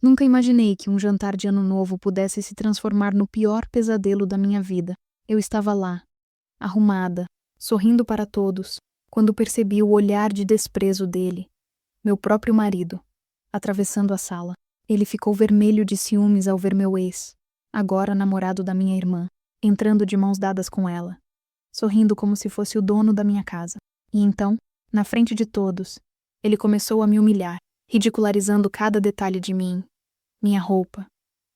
Nunca imaginei que um jantar de Ano Novo pudesse se transformar no pior pesadelo da minha vida. Eu estava lá, arrumada, sorrindo para todos, quando percebi o olhar de desprezo dele, meu próprio marido, atravessando a sala. Ele ficou vermelho de ciúmes ao ver meu ex, agora namorado da minha irmã, entrando de mãos dadas com ela, sorrindo como se fosse o dono da minha casa. E então, na frente de todos, ele começou a me humilhar, ridicularizando cada detalhe de mim, minha roupa,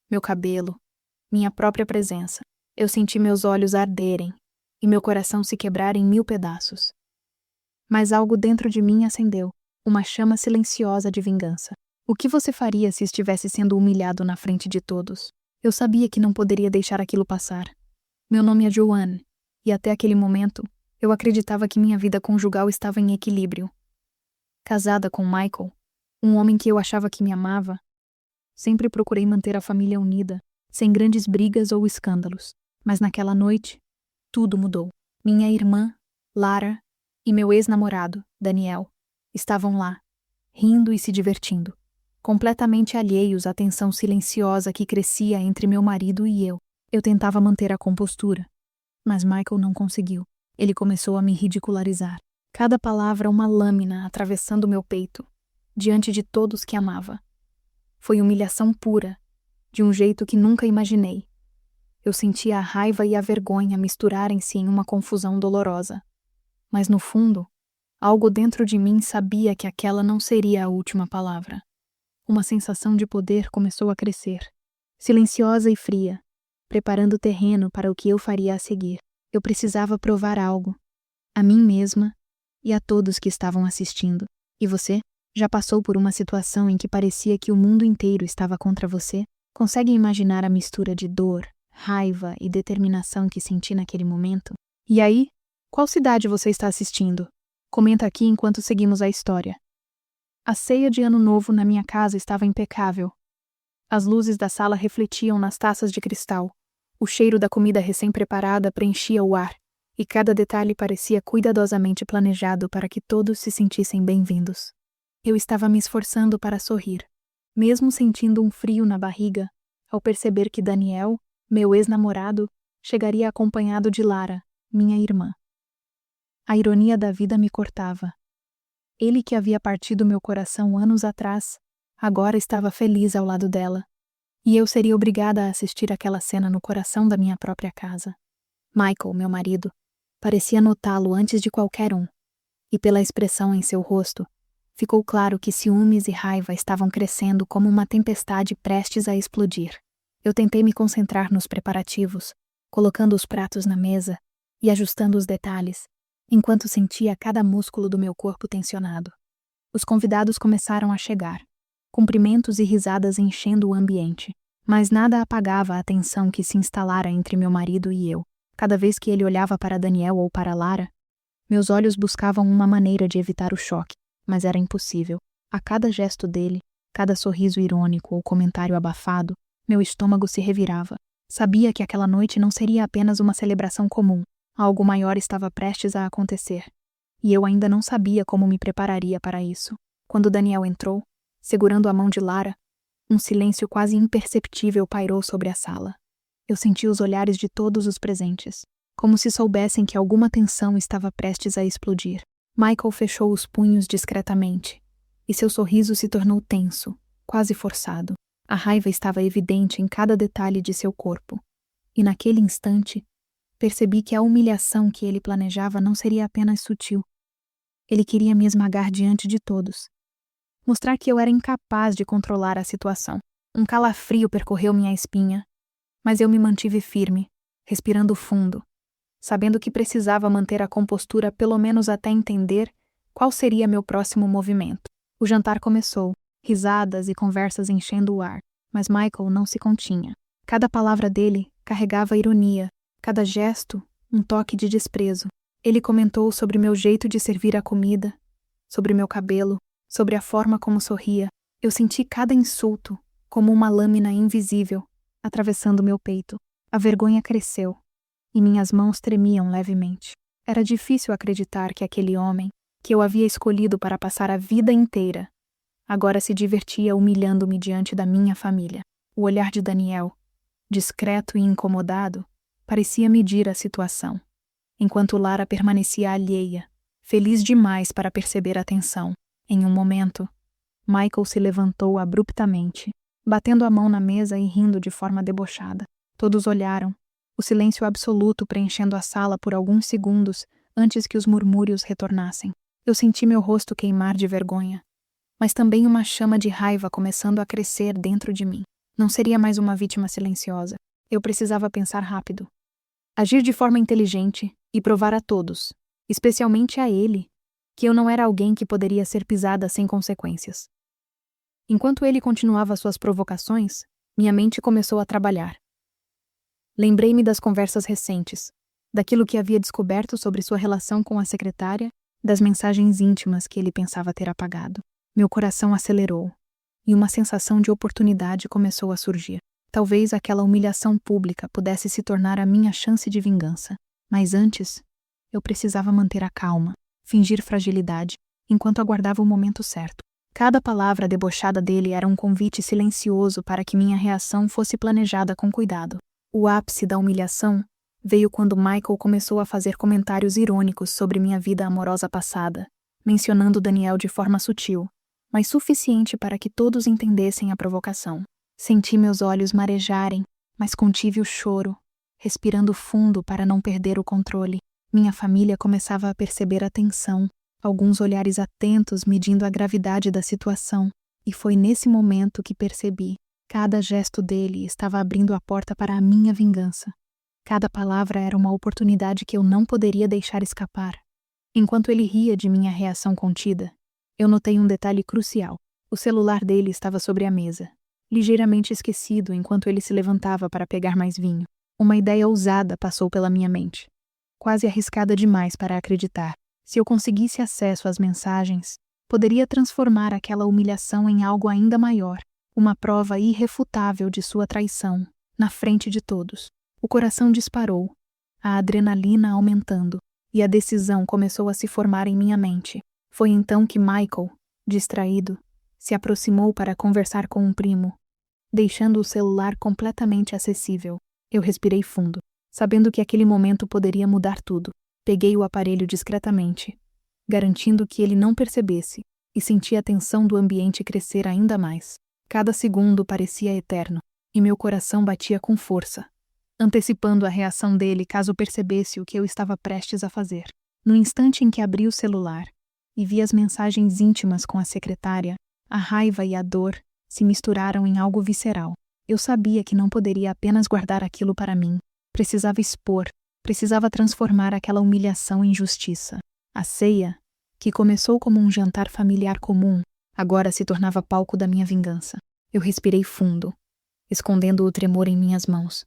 meu cabelo, minha própria presença. Eu senti meus olhos arderem e meu coração se quebrar em 1000 pedaços. Mas algo dentro de mim acendeu, uma chama silenciosa de vingança. O que você faria se estivesse sendo humilhado na frente de todos? Eu sabia que não poderia deixar aquilo passar. Meu nome é Joanne, e até aquele momento, eu acreditava que minha vida conjugal estava em equilíbrio. Casada com Michael, um homem que eu achava que me amava, sempre procurei manter a família unida, sem grandes brigas ou escândalos. Mas naquela noite, tudo mudou. Minha irmã, Lara, e meu ex-namorado, Daniel, estavam lá, rindo e se divertindo, completamente alheios à tensão silenciosa que crescia entre meu marido e eu. Eu tentava manter a compostura, mas Michael não conseguiu. Ele começou a me ridicularizar. Cada palavra uma lâmina atravessando meu peito, diante de todos que amava. Foi humilhação pura, de um jeito que nunca imaginei. Eu sentia a raiva e a vergonha misturarem-se em uma confusão dolorosa. Mas no fundo, algo dentro de mim sabia que aquela não seria a última palavra. Uma sensação de poder começou a crescer, silenciosa e fria, preparando o terreno para o que eu faria a seguir. Eu precisava provar algo, a mim mesma e a todos que estavam assistindo. E você? Já passou por uma situação em que parecia que o mundo inteiro estava contra você? Consegue imaginar a mistura de dor, raiva e determinação que senti naquele momento? E aí, qual cidade você está assistindo? Comenta aqui enquanto seguimos a história. A ceia de Ano Novo na minha casa estava impecável. As luzes da sala refletiam nas taças de cristal. O cheiro da comida recém-preparada preenchia o ar, e cada detalhe parecia cuidadosamente planejado para que todos se sentissem bem-vindos. Eu estava me esforçando para sorrir, mesmo sentindo um frio na barriga, ao perceber que Daniel, meu ex-namorado, chegaria acompanhado de Lara, minha irmã. A ironia da vida me cortava. Ele que havia partido meu coração anos atrás, agora estava feliz ao lado dela, e eu seria obrigada a assistir aquela cena no coração da minha própria casa. Michael, meu marido, parecia notá-lo antes de qualquer um, e pela expressão em seu rosto, ficou claro que ciúmes e raiva estavam crescendo como uma tempestade prestes a explodir. Eu tentei me concentrar nos preparativos, colocando os pratos na mesa e ajustando os detalhes, enquanto sentia cada músculo do meu corpo tensionado. Os convidados começaram a chegar, cumprimentos e risadas enchendo o ambiente, mas nada apagava a tensão que se instalara entre meu marido e eu. Cada vez que ele olhava para Daniel ou para Lara, meus olhos buscavam uma maneira de evitar o choque, mas era impossível. A cada gesto dele, cada sorriso irônico ou comentário abafado, meu estômago se revirava. Sabia que aquela noite não seria apenas uma celebração comum. Algo maior estava prestes a acontecer. E eu ainda não sabia como me prepararia para isso. Quando Daniel entrou, segurando a mão de Lara, um silêncio quase imperceptível pairou sobre a sala. Eu senti os olhares de todos os presentes, como se soubessem que alguma tensão estava prestes a explodir. Michael fechou os punhos discretamente, e seu sorriso se tornou tenso, quase forçado. A raiva estava evidente em cada detalhe de seu corpo. E naquele instante, percebi que a humilhação que ele planejava não seria apenas sutil. Ele queria me esmagar diante de todos. Mostrar que eu era incapaz de controlar a situação. Um calafrio percorreu minha espinha, mas eu me mantive firme, respirando fundo, sabendo que precisava manter a compostura pelo menos até entender qual seria meu próximo movimento. O jantar começou, risadas e conversas enchendo o ar, mas Michael não se continha. Cada palavra dele carregava ironia, cada gesto um toque de desprezo. Ele comentou sobre meu jeito de servir a comida, sobre meu cabelo, sobre a forma como sorria. Eu senti cada insulto como uma lâmina invisível atravessando meu peito. A vergonha cresceu e minhas mãos tremiam levemente. Era difícil acreditar que aquele homem, que eu havia escolhido para passar a vida inteira, agora se divertia humilhando-me diante da minha família. O olhar de Daniel, discreto e incomodado, parecia medir a situação, enquanto Lara permanecia alheia, feliz demais para perceber a tensão. Em um momento, Michael se levantou abruptamente, batendo a mão na mesa e rindo de forma debochada. Todos olharam, o silêncio absoluto preenchendo a sala por alguns segundos antes que os murmúrios retornassem. Eu senti meu rosto queimar de vergonha, mas também uma chama de raiva começando a crescer dentro de mim. Não seria mais uma vítima silenciosa. Eu precisava pensar rápido, agir de forma inteligente e provar a todos, especialmente a ele, que eu não era alguém que poderia ser pisada sem consequências. Enquanto ele continuava suas provocações, minha mente começou a trabalhar. Lembrei-me das conversas recentes, daquilo que havia descoberto sobre sua relação com a secretária, das mensagens íntimas que ele pensava ter apagado. Meu coração acelerou, e uma sensação de oportunidade começou a surgir. Talvez aquela humilhação pública pudesse se tornar a minha chance de vingança. Mas antes, eu precisava manter a calma, fingir fragilidade, enquanto aguardava o momento certo. Cada palavra debochada dele era um convite silencioso para que minha reação fosse planejada com cuidado. O ápice da humilhação veio quando Michael começou a fazer comentários irônicos sobre minha vida amorosa passada, mencionando Daniel de forma sutil, mas suficiente para que todos entendessem a provocação. Senti meus olhos marejarem, mas contive o choro, respirando fundo para não perder o controle. Minha família começava a perceber a tensão, alguns olhares atentos medindo a gravidade da situação, e foi nesse momento que percebi. Cada gesto dele estava abrindo a porta para a minha vingança. Cada palavra era uma oportunidade que eu não poderia deixar escapar. Enquanto ele ria de minha reação contida, eu notei um detalhe crucial. O celular dele estava sobre a mesa, ligeiramente esquecido enquanto ele se levantava para pegar mais vinho. Uma ideia ousada passou pela minha mente, quase arriscada demais para acreditar. Se eu conseguisse acesso às mensagens, poderia transformar aquela humilhação em algo ainda maior, uma prova irrefutável de sua traição, na frente de todos. O coração disparou, a adrenalina aumentando, e a decisão começou a se formar em minha mente. Foi então que Michael, distraído, se aproximou para conversar com um primo, deixando o celular completamente acessível. Eu respirei fundo, sabendo que aquele momento poderia mudar tudo. Peguei o aparelho discretamente, garantindo que ele não percebesse, e senti a tensão do ambiente crescer ainda mais. Cada segundo parecia eterno, e meu coração batia com força, antecipando a reação dele caso percebesse o que eu estava prestes a fazer. No instante em que abri o celular e vi as mensagens íntimas com a secretária, a raiva e a dor se misturaram em algo visceral. Eu sabia que não poderia apenas guardar aquilo para mim. Precisava expor, precisava transformar aquela humilhação em justiça. A ceia, que começou como um jantar familiar comum, agora se tornava palco da minha vingança. Eu respirei fundo, escondendo o tremor em minhas mãos,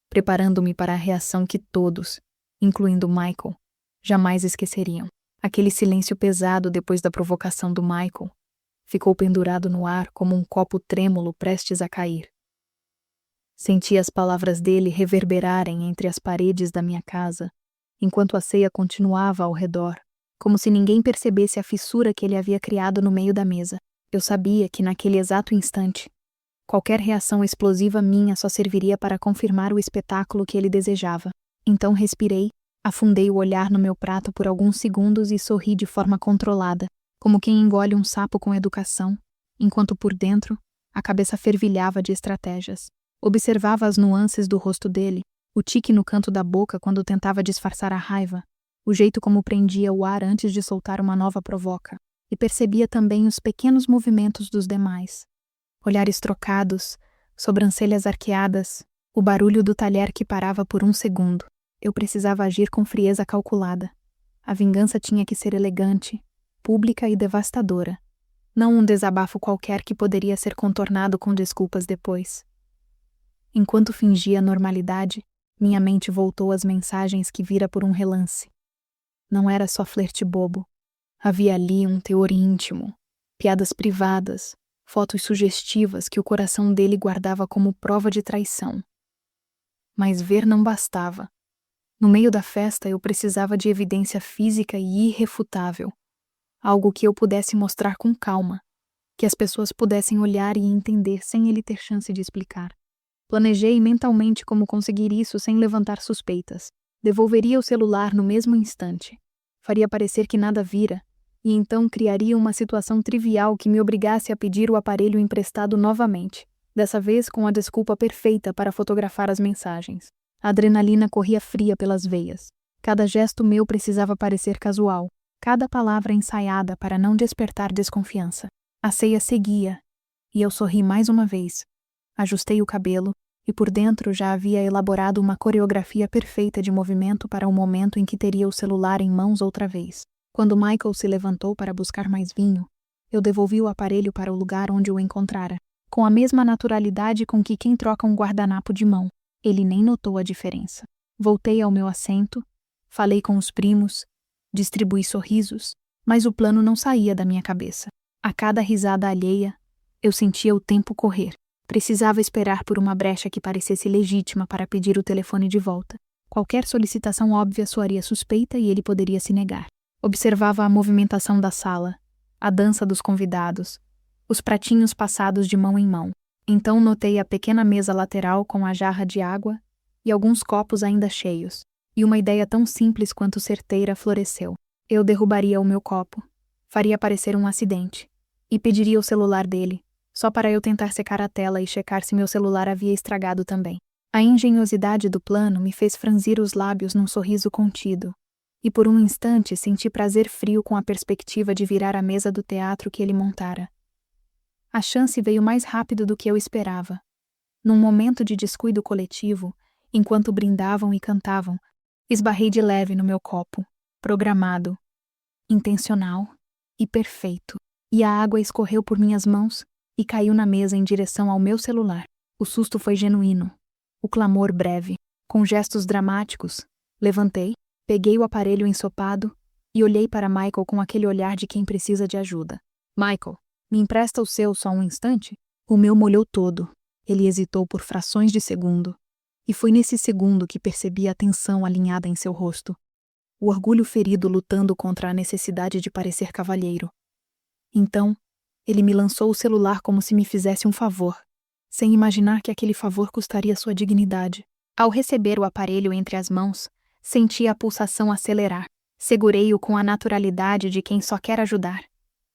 preparando-me para a reação que todos, incluindo Michael, jamais esqueceriam. Aquele silêncio pesado depois da provocação do Michael ficou pendurado no ar como um copo trêmulo prestes a cair. Senti as palavras dele reverberarem entre as paredes da minha casa, enquanto a ceia continuava ao redor, como se ninguém percebesse a fissura que ele havia criado no meio da mesa. Eu sabia que naquele exato instante, qualquer reação explosiva minha só serviria para confirmar o espetáculo que ele desejava. Então respirei, afundei o olhar no meu prato por alguns segundos e sorri de forma controlada, como quem engole um sapo com educação, enquanto por dentro, a cabeça fervilhava de estratégias. Observava as nuances do rosto dele, o tique no canto da boca quando tentava disfarçar a raiva, o jeito como prendia o ar antes de soltar uma nova provoca, e percebia também os pequenos movimentos dos demais. Olhares trocados, sobrancelhas arqueadas, o barulho do talher que parava por um segundo. Eu precisava agir com frieza calculada. A vingança tinha que ser elegante, pública e devastadora, não um desabafo qualquer que poderia ser contornado com desculpas depois. Enquanto fingia normalidade, minha mente voltou às mensagens que vira por um relance. Não era só flerte bobo. Havia ali um teor íntimo, piadas privadas, fotos sugestivas que o coração dele guardava como prova de traição. Mas ver não bastava. No meio da festa eu precisava de evidência física e irrefutável, algo que eu pudesse mostrar com calma, que as pessoas pudessem olhar e entender sem ele ter chance de explicar. Planejei mentalmente como conseguir isso sem levantar suspeitas. Devolveria o celular no mesmo instante. Faria parecer que nada vira, e então criaria uma situação trivial que me obrigasse a pedir o aparelho emprestado novamente, dessa vez com a desculpa perfeita para fotografar as mensagens. A adrenalina corria fria pelas veias. Cada gesto meu precisava parecer casual, cada palavra ensaiada para não despertar desconfiança. A ceia seguia, e eu sorri mais uma vez. Ajustei o cabelo, e por dentro já havia elaborado uma coreografia perfeita de movimento para o momento em que teria o celular em mãos outra vez. Quando Michael se levantou para buscar mais vinho, eu devolvi o aparelho para o lugar onde o encontrara, com a mesma naturalidade com que quem troca um guardanapo de mão. Ele nem notou a diferença. Voltei ao meu assento, falei com os primos, distribuí sorrisos, mas o plano não saía da minha cabeça. A cada risada alheia, eu sentia o tempo correr. Precisava esperar por uma brecha que parecesse legítima para pedir o telefone de volta. Qualquer solicitação óbvia soaria suspeita e ele poderia se negar. Observava a movimentação da sala, a dança dos convidados, os pratinhos passados de mão em mão. Então notei a pequena mesa lateral com a jarra de água e alguns copos ainda cheios. E uma ideia tão simples quanto certeira floresceu. Eu derrubaria o meu copo, faria parecer um acidente, e pediria o celular dele, só para eu tentar secar a tela e checar se meu celular havia estragado também. A engenhosidade do plano me fez franzir os lábios num sorriso contido, e por um instante senti prazer frio com a perspectiva de virar a mesa do teatro que ele montara. A chance veio mais rápido do que eu esperava. Num momento de descuido coletivo, enquanto brindavam e cantavam, esbarrei de leve no meu copo, programado, intencional e perfeito, e a água escorreu por minhas mãos e caiu na mesa em direção ao meu celular. O susto foi genuíno, o clamor breve. Com gestos dramáticos, levantei, peguei o aparelho ensopado e olhei para Michael com aquele olhar de quem precisa de ajuda. Michael, me empresta o seu só um instante? O meu molhou todo. Ele hesitou por frações de segundo, e foi nesse segundo que percebi a tensão alinhada em seu rosto, o orgulho ferido lutando contra a necessidade de parecer cavalheiro. Então, ele me lançou o celular como se me fizesse um favor, sem imaginar que aquele favor custaria sua dignidade. Ao receber o aparelho entre as mãos, senti a pulsação acelerar. Segurei-o com a naturalidade de quem só quer ajudar.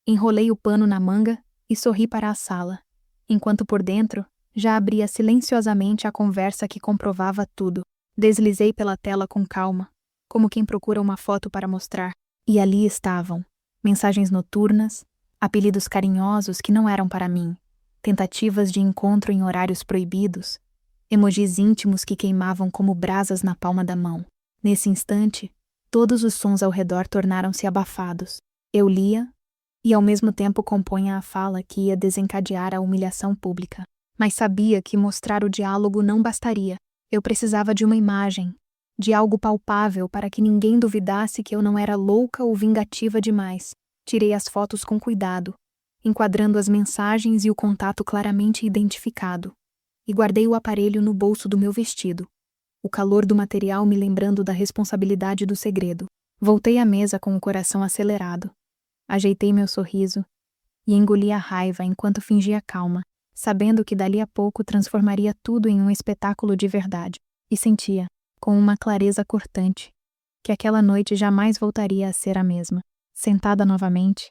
Enrolei o pano na manga e sorri para a sala, enquanto por dentro já abria silenciosamente a conversa que comprovava tudo. Deslizei pela tela com calma, como quem procura uma foto para mostrar, e ali estavam, mensagens noturnas, apelidos carinhosos que não eram para mim, tentativas de encontro em horários proibidos, emojis íntimos que queimavam como brasas na palma da mão. Nesse instante, todos os sons ao redor tornaram-se abafados. Eu lia, e ao mesmo tempo compunha a fala que ia desencadear a humilhação pública. Mas sabia que mostrar o diálogo não bastaria. Eu precisava de uma imagem, de algo palpável para que ninguém duvidasse que eu não era louca ou vingativa demais. Tirei as fotos com cuidado, enquadrando as mensagens e o contato claramente identificado, e guardei o aparelho no bolso do meu vestido, o calor do material me lembrando da responsabilidade do segredo. Voltei à mesa com o coração acelerado. Ajeitei meu sorriso e engoli a raiva enquanto fingia calma, sabendo que dali a pouco transformaria tudo em um espetáculo de verdade. E sentia, com uma clareza cortante, que aquela noite jamais voltaria a ser a mesma. Sentada novamente,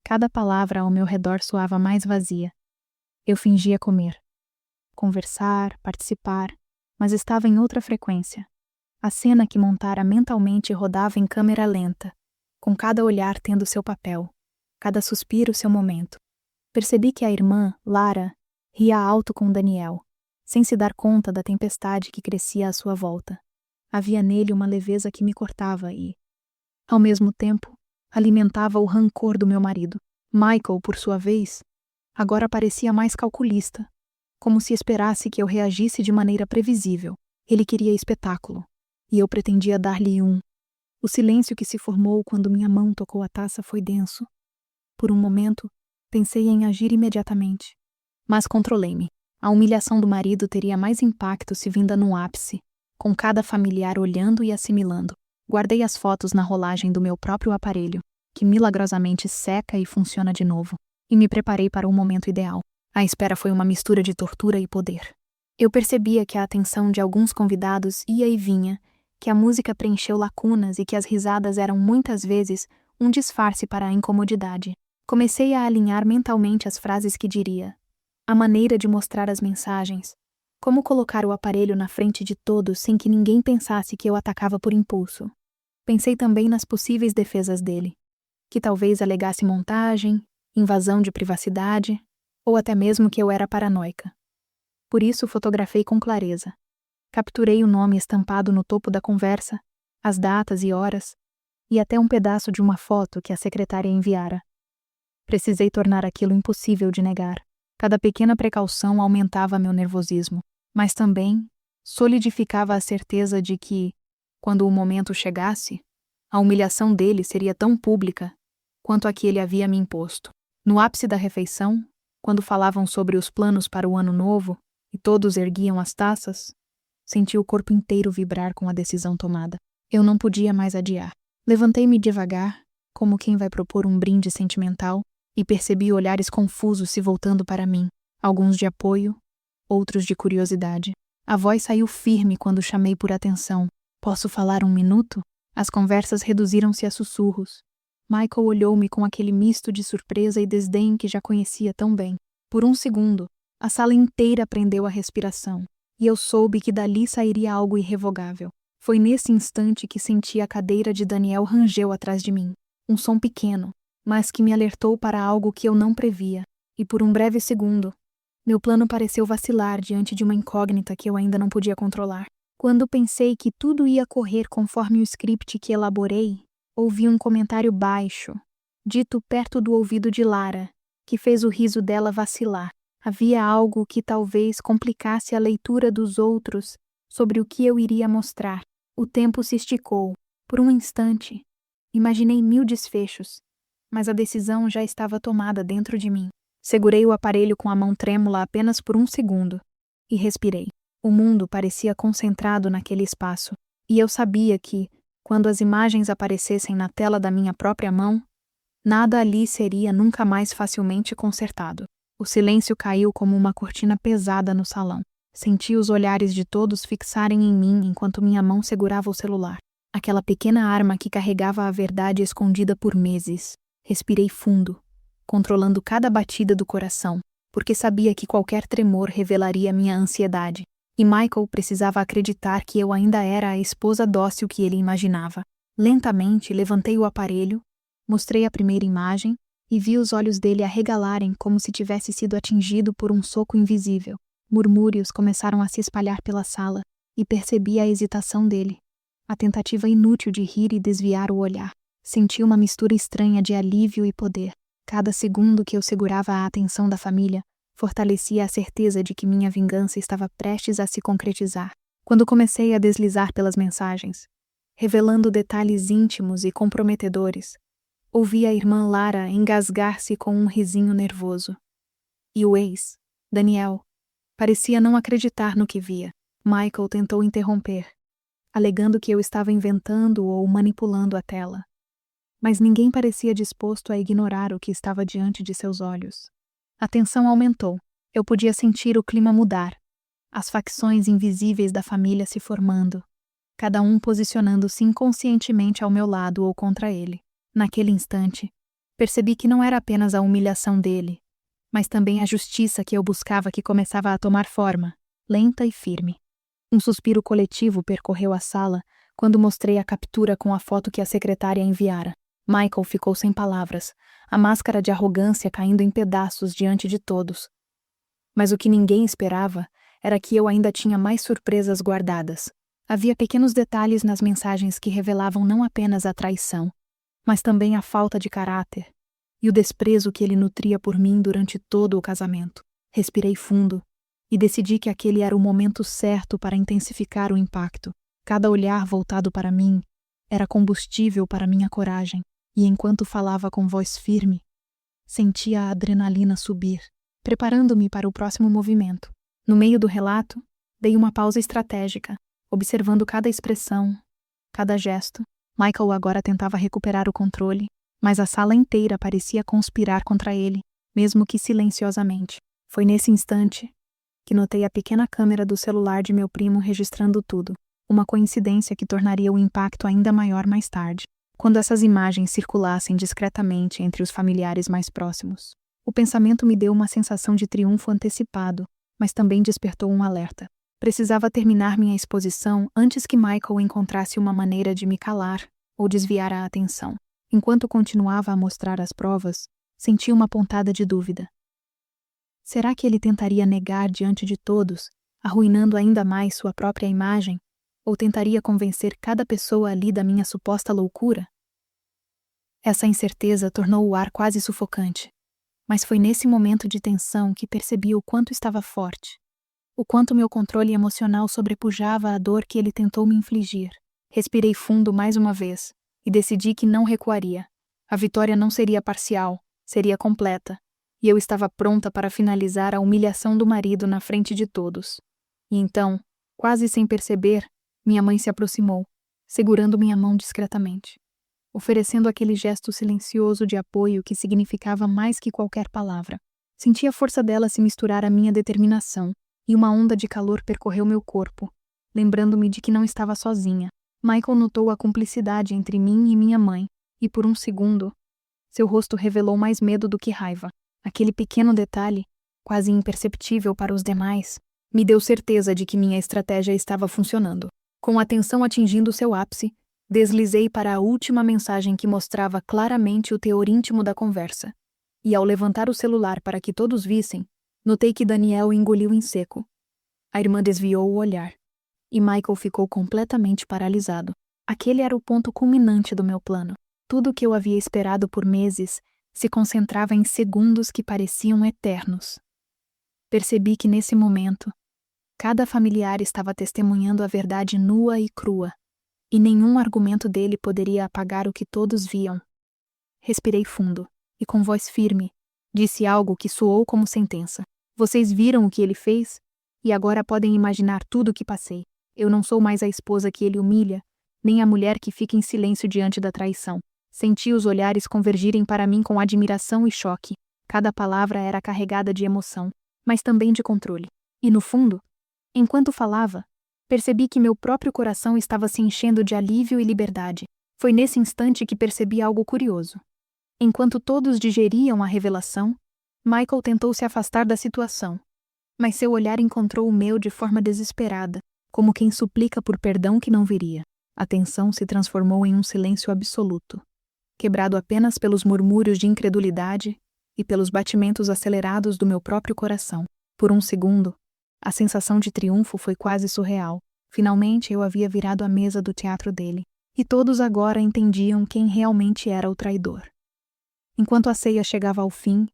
cada palavra ao meu redor soava mais vazia. Eu fingia comer, conversar, participar, mas estava em outra frequência. A cena que montara mentalmente rodava em câmera lenta, com cada olhar tendo seu papel, cada suspiro seu momento. Percebi que a irmã, Lara, ria alto com Daniel, sem se dar conta da tempestade que crescia à sua volta. Havia nele uma leveza que me cortava e, ao mesmo tempo, alimentava o rancor do meu marido. Michael, por sua vez, agora parecia mais calculista, como se esperasse que eu reagisse de maneira previsível. Ele queria espetáculo, e eu pretendia dar-lhe um. O silêncio que se formou quando minha mão tocou a taça foi denso. Por um momento, pensei em agir imediatamente, mas controlei-me. A humilhação do marido teria mais impacto se vinda no ápice, com cada familiar olhando e assimilando. Guardei as fotos na rolagem do meu próprio aparelho, que milagrosamente seca e funciona de novo. e me preparei para o momento ideal. A espera foi uma mistura de tortura e poder. Eu percebia que a atenção de alguns convidados ia e vinha, que a música preencheu lacunas e que as risadas eram muitas vezes um disfarce para a incomodidade. Comecei a alinhar mentalmente as frases que diria, a maneira de mostrar as mensagens, como colocar o aparelho na frente de todos sem que ninguém pensasse que eu atacava por impulso. Pensei também nas possíveis defesas dele, que talvez alegasse montagem, invasão de privacidade, ou até mesmo que eu era paranoica. Por isso fotografei com clareza. Capturei o nome estampado no topo da conversa, as datas e horas, e até um pedaço de uma foto que a secretária enviara. Precisei tornar aquilo impossível de negar. Cada pequena precaução aumentava meu nervosismo, mas também solidificava a certeza de que, quando o momento chegasse, a humilhação dele seria tão pública quanto a que ele havia me imposto. No ápice da refeição, quando falavam sobre os planos para o ano novo e todos erguiam as taças, senti o corpo inteiro vibrar com a decisão tomada. Eu não podia mais adiar. Levantei-me devagar, como quem vai propor um brinde sentimental, e percebi olhares confusos se voltando para mim, alguns de apoio, outros de curiosidade. A voz saiu firme quando chamei por atenção. Posso falar 1 minuto? As conversas reduziram-se a sussurros. Michael olhou-me com aquele misto de surpresa e desdém que já conhecia tão bem. Por um segundo, a sala inteira prendeu a respiração, e eu soube que dali sairia algo irrevogável. Foi nesse instante que senti a cadeira de Daniel rangeu atrás de mim. Um som pequeno, mas que me alertou para algo que eu não previa, e por um breve segundo, meu plano pareceu vacilar diante de uma incógnita que eu ainda não podia controlar. Quando pensei que tudo ia correr conforme o script que elaborei, ouvi um comentário baixo, dito perto do ouvido de Lara, que fez o riso dela vacilar. Havia algo que talvez complicasse a leitura dos outros sobre o que eu iria mostrar. O tempo se esticou. Por um instante, imaginei 1000 desfechos, mas a decisão já estava tomada dentro de mim. Segurei o aparelho com a mão trêmula apenas por um segundo e respirei. O mundo parecia concentrado naquele espaço, e eu sabia que, quando as imagens aparecessem na tela da minha própria mão, nada ali seria nunca mais facilmente consertado. O silêncio caiu como uma cortina pesada no salão. Senti os olhares de todos fixarem em mim enquanto minha mão segurava o celular. Aquela pequena arma que carregava a verdade escondida por meses. Respirei fundo, controlando cada batida do coração, porque sabia que qualquer tremor revelaria minha ansiedade. E Michael precisava acreditar que eu ainda era a esposa dócil que ele imaginava. Lentamente levantei o aparelho, mostrei a primeira imagem e vi os olhos dele arregalarem como se tivesse sido atingido por um soco invisível. Murmúrios começaram a se espalhar pela sala e percebi a hesitação dele, a tentativa inútil de rir e desviar o olhar. Senti uma mistura estranha de alívio e poder. Cada segundo que eu segurava a atenção da família, fortalecia a certeza de que minha vingança estava prestes a se concretizar. Quando comecei a deslizar pelas mensagens, revelando detalhes íntimos e comprometedores, ouvi a irmã Lara engasgar-se com um risinho nervoso. E o ex, Daniel, parecia não acreditar no que via. Michael tentou interromper, alegando que eu estava inventando ou manipulando a tela. Mas ninguém parecia disposto a ignorar o que estava diante de seus olhos. A tensão aumentou. Eu podia sentir o clima mudar. As facções invisíveis da família se formando, cada um posicionando-se inconscientemente ao meu lado ou contra ele. Naquele instante, percebi que não era apenas a humilhação dele, mas também a justiça que eu buscava que começava a tomar forma, lenta e firme. Um suspiro coletivo percorreu a sala quando mostrei a captura com a foto que a secretária enviara. Michael ficou sem palavras, a máscara de arrogância caindo em pedaços diante de todos. Mas o que ninguém esperava era que eu ainda tinha mais surpresas guardadas. Havia pequenos detalhes nas mensagens que revelavam não apenas a traição, mas também a falta de caráter e o desprezo que ele nutria por mim durante todo o casamento. Respirei fundo e decidi que aquele era o momento certo para intensificar o impacto. Cada olhar voltado para mim era combustível para minha coragem. E enquanto falava com voz firme, sentia a adrenalina subir, preparando-me para o próximo movimento. No meio do relato, dei uma pausa estratégica, observando cada expressão, cada gesto. Michael agora tentava recuperar o controle, mas a sala inteira parecia conspirar contra ele. mesmo que silenciosamente. Foi nesse instante que notei a pequena câmera do celular de meu primo registrando tudo. Uma coincidência que tornaria o impacto ainda maior mais tarde, quando essas imagens circulassem discretamente entre os familiares mais próximos. O pensamento me deu uma sensação de triunfo antecipado, mas também despertou um alerta. Precisava terminar minha exposição antes que Michael encontrasse uma maneira de me calar ou desviar a atenção. Enquanto continuava a mostrar as provas, senti uma pontada de dúvida. Será que ele tentaria negar diante de todos, arruinando ainda mais sua própria imagem? Ou tentaria convencer cada pessoa ali da minha suposta loucura? Essa incerteza tornou o ar quase sufocante. Mas foi nesse momento de tensão que percebi o quanto estava forte. O quanto meu controle emocional sobrepujava a dor que ele tentou me infligir. Respirei fundo mais uma vez e decidi que não recuaria. A vitória não seria parcial, seria completa, e eu estava pronta para finalizar a humilhação do marido na frente de todos. E então, quase sem perceber, minha mãe se aproximou, segurando minha mão discretamente, oferecendo aquele gesto silencioso de apoio que significava mais que qualquer palavra. Senti a força dela se misturar à minha determinação, e uma onda de calor percorreu meu corpo, lembrando-me de que não estava sozinha. Michael notou a cumplicidade entre mim e minha mãe, e por um segundo, seu rosto revelou mais medo do que raiva. Aquele pequeno detalhe, quase imperceptível para os demais, me deu certeza de que minha estratégia estava funcionando. Com a tensão atingindo seu ápice, deslizei para a última mensagem que mostrava claramente o teor íntimo da conversa. E ao levantar o celular para que todos vissem, notei que Daniel engoliu em seco. A irmã desviou o olhar, e Michael ficou completamente paralisado. Aquele era o ponto culminante do meu plano. Tudo o que eu havia esperado por meses se concentrava em segundos que pareciam eternos. Percebi que nesse momento, cada familiar estava testemunhando a verdade nua e crua, e nenhum argumento dele poderia apagar o que todos viam. Respirei fundo, e com voz firme, disse algo que soou como sentença. Vocês viram o que ele fez? E agora podem imaginar tudo o que passei. Eu não sou mais a esposa que ele humilha, nem a mulher que fica em silêncio diante da traição. Senti os olhares convergirem para mim com admiração e choque. Cada palavra era carregada de emoção, mas também de controle. E no fundo, enquanto falava, percebi que meu próprio coração estava se enchendo de alívio e liberdade. Foi nesse instante que percebi algo curioso. Enquanto todos digeriam a revelação, Michael tentou se afastar da situação, mas seu olhar encontrou o meu de forma desesperada, como quem suplica por perdão que não viria. A tensão se transformou em um silêncio absoluto, quebrado apenas pelos murmúrios de incredulidade e pelos batimentos acelerados do meu próprio coração. Por um segundo, a sensação de triunfo foi quase surreal. Finalmente eu havia virado a mesa do teatro dele, e todos agora entendiam quem realmente era o traidor. Enquanto a ceia chegava ao fim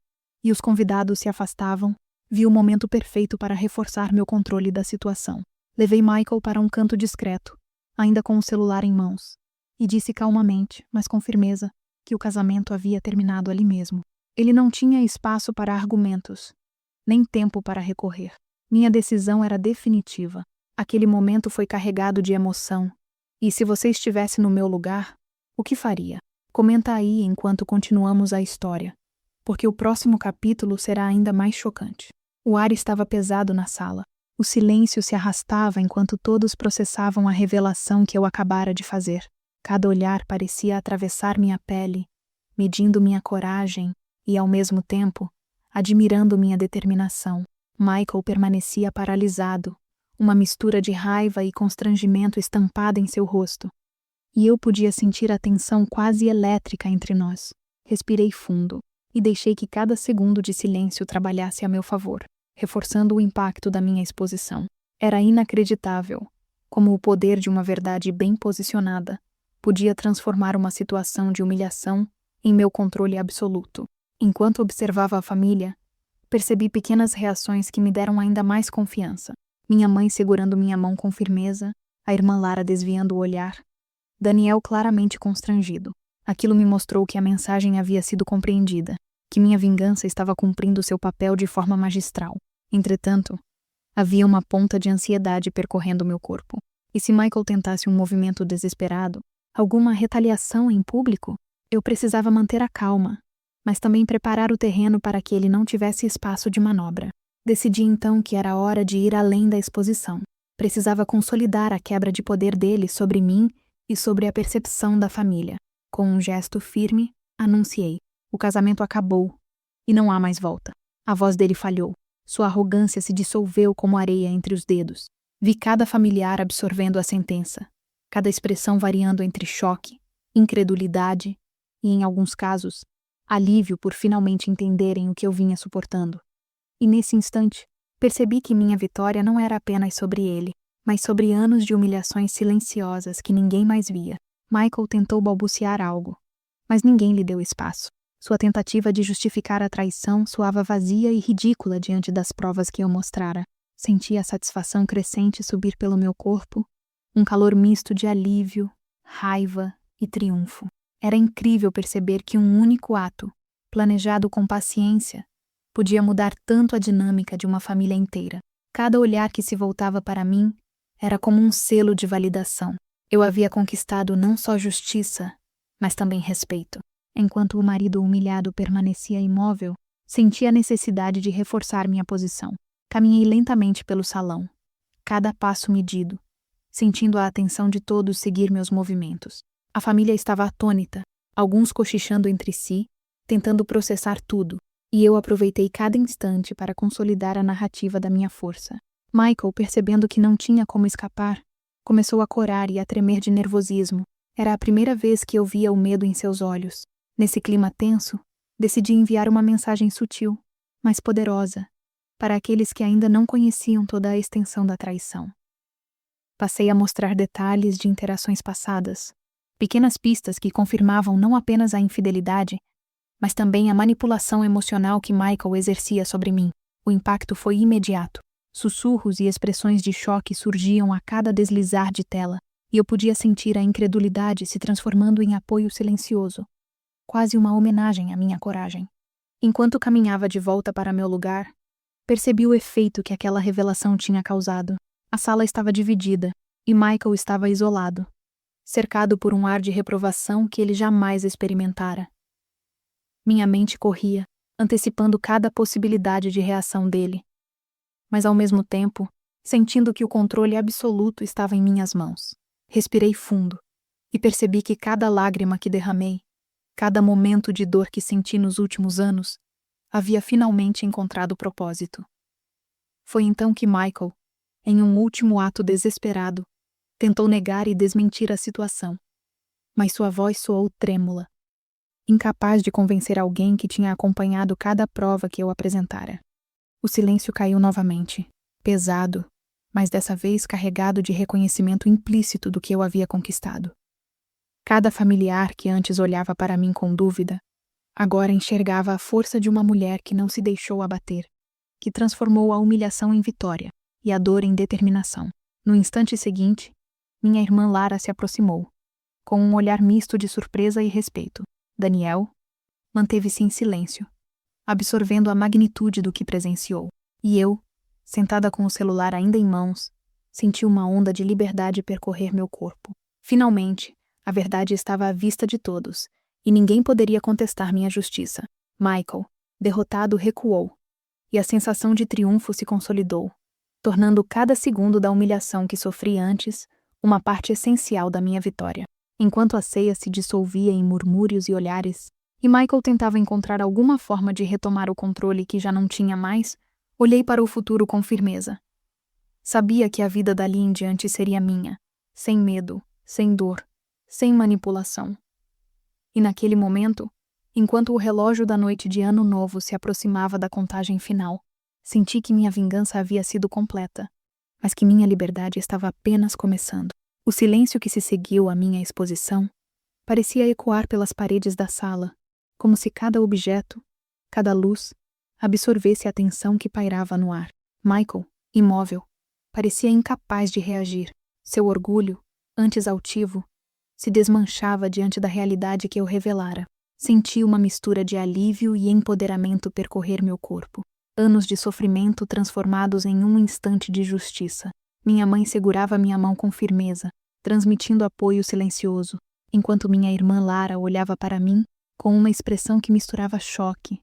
e os convidados se afastavam, vi o momento perfeito para reforçar meu controle da situação. Levei Michael para um canto discreto, ainda com o celular em mãos, e disse calmamente, mas com firmeza, que o casamento havia terminado ali mesmo. Ele não tinha espaço para argumentos, nem tempo para recorrer. Minha decisão era definitiva. Aquele momento foi carregado de emoção, e se você estivesse no meu lugar, o que faria? Comenta aí enquanto continuamos a história, porque o próximo capítulo será ainda mais chocante. O ar estava pesado na sala. O silêncio se arrastava enquanto todos processavam a revelação que eu acabara de fazer. Cada olhar parecia atravessar minha pele, medindo minha coragem e, ao mesmo tempo, admirando minha determinação. Michael permanecia paralisado, uma mistura de raiva e constrangimento estampada em seu rosto. E eu podia sentir a tensão quase elétrica entre nós. Respirei fundo e deixei que cada segundo de silêncio trabalhasse a meu favor, reforçando o impacto da minha exposição. Era inacreditável como o poder de uma verdade bem posicionada podia transformar uma situação de humilhação em meu controle absoluto. Enquanto observava a família, percebi pequenas reações que me deram ainda mais confiança. Minha mãe segurando minha mão com firmeza, a irmã Lara desviando o olhar, Daniel claramente constrangido. Aquilo me mostrou que a mensagem havia sido compreendida, que minha vingança estava cumprindo seu papel de forma magistral. Entretanto, havia uma ponta de ansiedade percorrendo meu corpo. E se Michael tentasse um movimento desesperado, alguma retaliação em público, eu precisava manter a calma mas também preparar o terreno para que ele não tivesse espaço de manobra. Decidi então que era hora de ir além da exposição. Precisava consolidar a quebra de poder dele sobre mim e sobre a percepção da família. Com um gesto firme, anunciei: o casamento acabou e não há mais volta. A voz dele falhou. Sua arrogância se dissolveu como areia entre os dedos. Vi cada familiar absorvendo a sentença, cada expressão variando entre choque, incredulidade e, em alguns casos, alívio por finalmente entenderem o que eu vinha suportando. E nesse instante, percebi que minha vitória não era apenas sobre ele, mas sobre anos de humilhações silenciosas que ninguém mais via. Michael tentou balbuciar algo, mas ninguém lhe deu espaço. Sua tentativa de justificar a traição soava vazia e ridícula diante das provas que eu mostrara. Senti a satisfação crescente subir pelo meu corpo, um calor misto de alívio, raiva e triunfo. Era incrível perceber que um único ato, planejado com paciência, podia mudar tanto a dinâmica de uma família inteira. Cada olhar que se voltava para mim era como um selo de validação. Eu havia conquistado não só justiça, mas também respeito. Enquanto o marido humilhado permanecia imóvel, senti a necessidade de reforçar minha posição. Caminhei lentamente pelo salão, cada passo medido, sentindo a atenção de todos seguir meus movimentos. A família estava atônita, alguns cochichando entre si, tentando processar tudo, e eu aproveitei cada instante para consolidar a narrativa da minha força. Michael, percebendo que não tinha como escapar, começou a corar e a tremer de nervosismo. Era a primeira vez que eu via o medo em seus olhos. Nesse clima tenso, decidi enviar uma mensagem sutil, mas poderosa, para aqueles que ainda não conheciam toda a extensão da traição. Passei a mostrar detalhes de interações passadas, pequenas pistas que confirmavam não apenas a infidelidade, mas também a manipulação emocional que Michael exercia sobre mim. O impacto foi imediato. Sussurros e expressões de choque surgiam a cada deslizar de tela, e eu podia sentir a incredulidade se transformando em apoio silencioso, quase uma homenagem à minha coragem. Enquanto caminhava de volta para meu lugar, percebi o efeito que aquela revelação tinha causado. A sala estava dividida, e Michael estava isolado, cercado por um ar de reprovação que ele jamais experimentara. Minha mente corria, antecipando cada possibilidade de reação dele, mas ao mesmo tempo, sentindo que o controle absoluto estava em minhas mãos. Respirei fundo e percebi que cada lágrima que derramei, cada momento de dor que senti nos últimos anos, havia finalmente encontrado propósito. Foi então que Michael, em um último ato desesperado, tentou negar e desmentir a situação, mas sua voz soou trêmula, incapaz de convencer alguém que tinha acompanhado cada prova que eu apresentara. O silêncio caiu novamente, pesado, mas dessa vez carregado de reconhecimento implícito do que eu havia conquistado. Cada familiar que antes olhava para mim com dúvida, agora enxergava a força de uma mulher que não se deixou abater, que transformou a humilhação em vitória e a dor em determinação. No instante seguinte, minha irmã Lara se aproximou, com um olhar misto de surpresa e respeito. Daniel manteve-se em silêncio, absorvendo a magnitude do que presenciou. E eu, sentada com o celular ainda em mãos, senti uma onda de liberdade percorrer meu corpo. Finalmente, a verdade estava à vista de todos, e ninguém poderia contestar minha justiça. Michael, derrotado, recuou, e a sensação de triunfo se consolidou, tornando cada segundo da humilhação que sofri antes uma parte essencial da minha vitória. Enquanto a ceia se dissolvia em murmúrios e olhares, e Michael tentava encontrar alguma forma de retomar o controle que já não tinha mais, olhei para o futuro com firmeza. Sabia que a vida dali em diante seria minha, sem medo, sem dor, sem manipulação. E naquele momento, enquanto o relógio da noite de Ano Novo se aproximava da contagem final, senti que minha vingança havia sido completa, mas que minha liberdade estava apenas começando. O silêncio que se seguiu à minha exposição parecia ecoar pelas paredes da sala, como se cada objeto, cada luz, absorvesse a tensão que pairava no ar. Michael, imóvel, parecia incapaz de reagir. Seu orgulho, antes altivo, se desmanchava diante da realidade que eu revelara. Senti uma mistura de alívio e empoderamento percorrer meu corpo. Anos de sofrimento transformados em um instante de justiça. Minha mãe segurava minha mão com firmeza, transmitindo apoio silencioso, enquanto minha irmã Lara olhava para mim com uma expressão que misturava choque,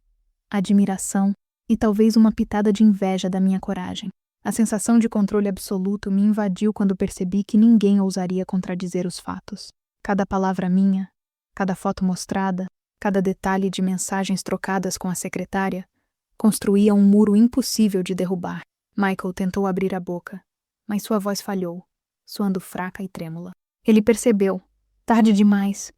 admiração e talvez uma pitada de inveja da minha coragem. A sensação de controle absoluto me invadiu quando percebi que ninguém ousaria contradizer os fatos. Cada palavra minha, cada foto mostrada, cada detalhe de mensagens trocadas com a secretária construía um muro impossível de derrubar. Michael tentou abrir a boca, mas sua voz falhou, soando fraca e trêmula. Ele percebeu, tarde demais,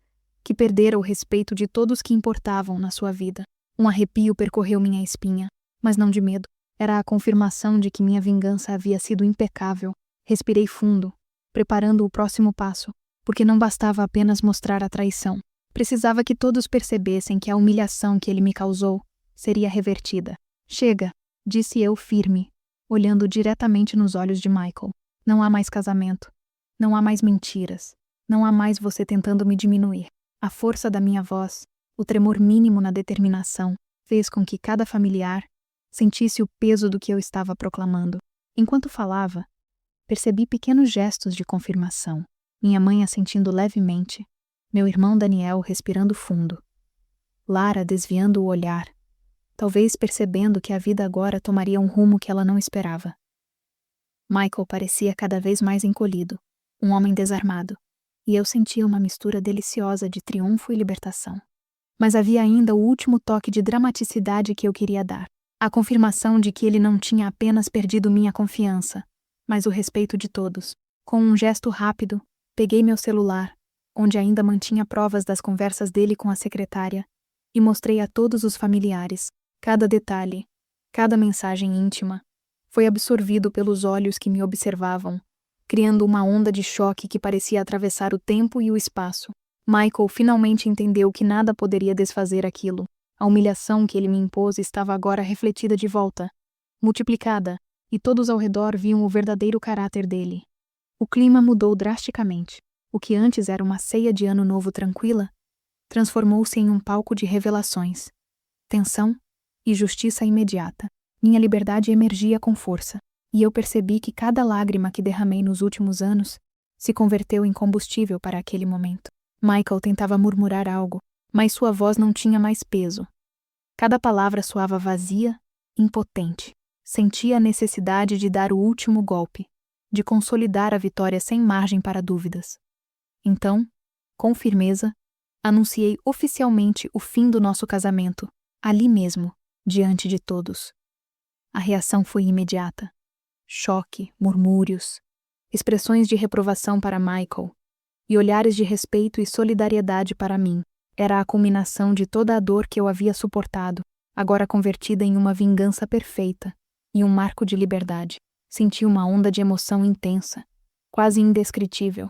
que perdera o respeito de todos que importavam na sua vida. Um arrepio percorreu minha espinha, mas não de medo. Era a confirmação de que minha vingança havia sido impecável. Respirei fundo, preparando o próximo passo, porque não bastava apenas mostrar a traição. Precisava que todos percebessem que a humilhação que ele me causou seria revertida. Chega, disse eu firme, olhando diretamente nos olhos de Michael. Não há mais casamento. Não há mais mentiras. Não há mais você tentando me diminuir. A força da minha voz, o tremor mínimo na determinação, fez com que cada familiar sentisse o peso do que eu estava proclamando. Enquanto falava, percebi pequenos gestos de confirmação. Minha mãe assentindo levemente, meu irmão Daniel respirando fundo, Lara desviando o olhar, talvez percebendo que a vida agora tomaria um rumo que ela não esperava. Michael parecia cada vez mais encolhido, um homem desarmado, e eu sentia uma mistura deliciosa de triunfo e libertação. Mas havia ainda o último toque de dramaticidade que eu queria dar. A confirmação de que ele não tinha apenas perdido minha confiança, mas o respeito de todos. Com um gesto rápido, peguei meu celular, onde ainda mantinha provas das conversas dele com a secretária, e mostrei a todos os familiares. Cada detalhe, cada mensagem íntima, foi absorvido pelos olhos que me observavam, criando uma onda de choque que parecia atravessar o tempo e o espaço. Michael finalmente entendeu que nada poderia desfazer aquilo. A humilhação que ele me impôs estava agora refletida de volta, multiplicada, e todos ao redor viam o verdadeiro caráter dele. O clima mudou drasticamente. O que antes era uma ceia de ano novo tranquila, transformou-se em um palco de revelações, tensão e justiça imediata. Minha liberdade emergia com força, e eu percebi que cada lágrima que derramei nos últimos anos se converteu em combustível para aquele momento. Michael tentava murmurar algo, mas sua voz não tinha mais peso. Cada palavra soava vazia, impotente. Sentia a necessidade de dar o último golpe, de consolidar a vitória sem margem para dúvidas. Então, com firmeza, anunciei oficialmente o fim do nosso casamento, ali mesmo, diante de todos. A reação foi imediata. Choque, murmúrios, expressões de reprovação para Michael e olhares de respeito e solidariedade para mim. Era a culminação de toda a dor que eu havia suportado, agora convertida em uma vingança perfeita e um marco de liberdade. Senti uma onda de emoção intensa, quase indescritível.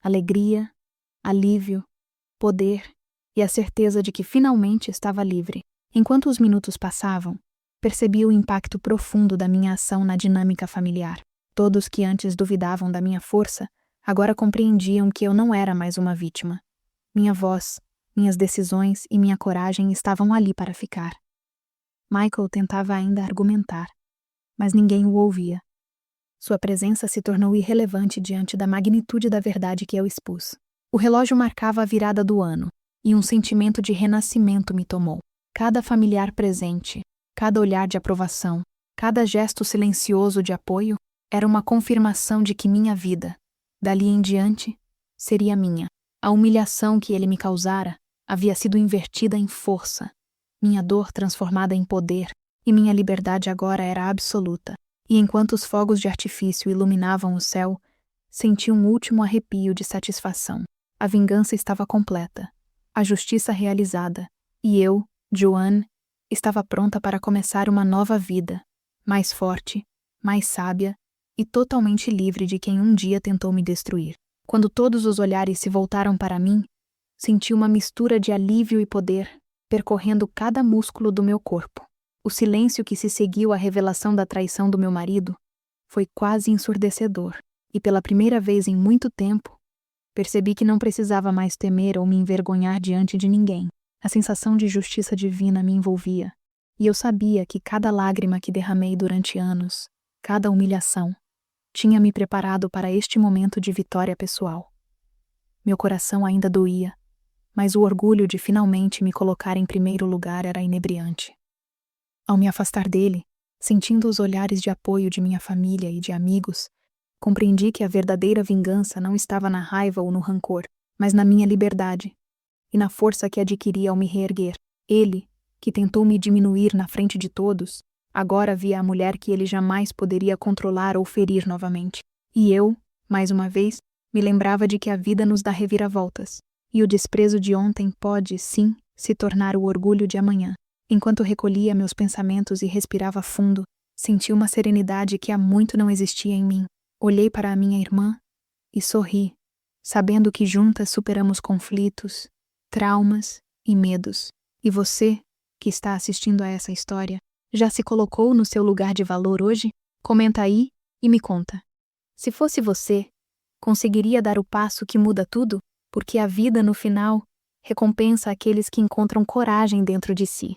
Alegria, alívio, poder e a certeza de que finalmente estava livre. Enquanto os minutos passavam, percebi o impacto profundo da minha ação na dinâmica familiar. Todos que antes duvidavam da minha força, agora compreendiam que eu não era mais uma vítima. Minha voz, minhas decisões e minha coragem estavam ali para ficar. Michael tentava ainda argumentar, mas ninguém o ouvia. Sua presença se tornou irrelevante diante da magnitude da verdade que eu expus. O relógio marcava a virada do ano, e um sentimento de renascimento me tomou. Cada familiar presente, cada olhar de aprovação, cada gesto silencioso de apoio, era uma confirmação de que minha vida, dali em diante, seria minha. A humilhação que ele me causara havia sido invertida em força, minha dor transformada em poder, e minha liberdade agora era absoluta. E enquanto os fogos de artifício iluminavam o céu, senti um último arrepio de satisfação. A vingança estava completa, a justiça realizada, e eu, Joanne, estava pronta para começar uma nova vida, mais forte, mais sábia e totalmente livre de quem um dia tentou me destruir. Quando todos os olhares se voltaram para mim, senti uma mistura de alívio e poder percorrendo cada músculo do meu corpo. O silêncio que se seguiu à revelação da traição do meu marido foi quase ensurdecedor, e pela primeira vez em muito tempo, percebi que não precisava mais temer ou me envergonhar diante de ninguém. A sensação de justiça divina me envolvia, e eu sabia que cada lágrima que derramei durante anos, cada humilhação, tinha me preparado para este momento de vitória pessoal. Meu coração ainda doía, mas o orgulho de finalmente me colocar em primeiro lugar era inebriante. Ao me afastar dele, sentindo os olhares de apoio de minha família e de amigos, compreendi que a verdadeira vingança não estava na raiva ou no rancor, mas na minha liberdade e na força que adquiri ao me reerguer. Ele, que tentou me diminuir na frente de todos, agora via a mulher que ele jamais poderia controlar ou ferir novamente. E eu, mais uma vez, me lembrava de que a vida nos dá reviravoltas, e o desprezo de ontem pode, sim, se tornar o orgulho de amanhã. Enquanto recolhia meus pensamentos e respirava fundo, senti uma serenidade que há muito não existia em mim. Olhei para a minha irmã e sorri, sabendo que juntas superamos conflitos, traumas e medos. E você, que está assistindo a essa história, já se colocou no seu lugar de valor hoje? Comenta aí e me conta. Se fosse você, conseguiria dar o passo que muda tudo? Porque a vida, no final, recompensa aqueles que encontram coragem dentro de si.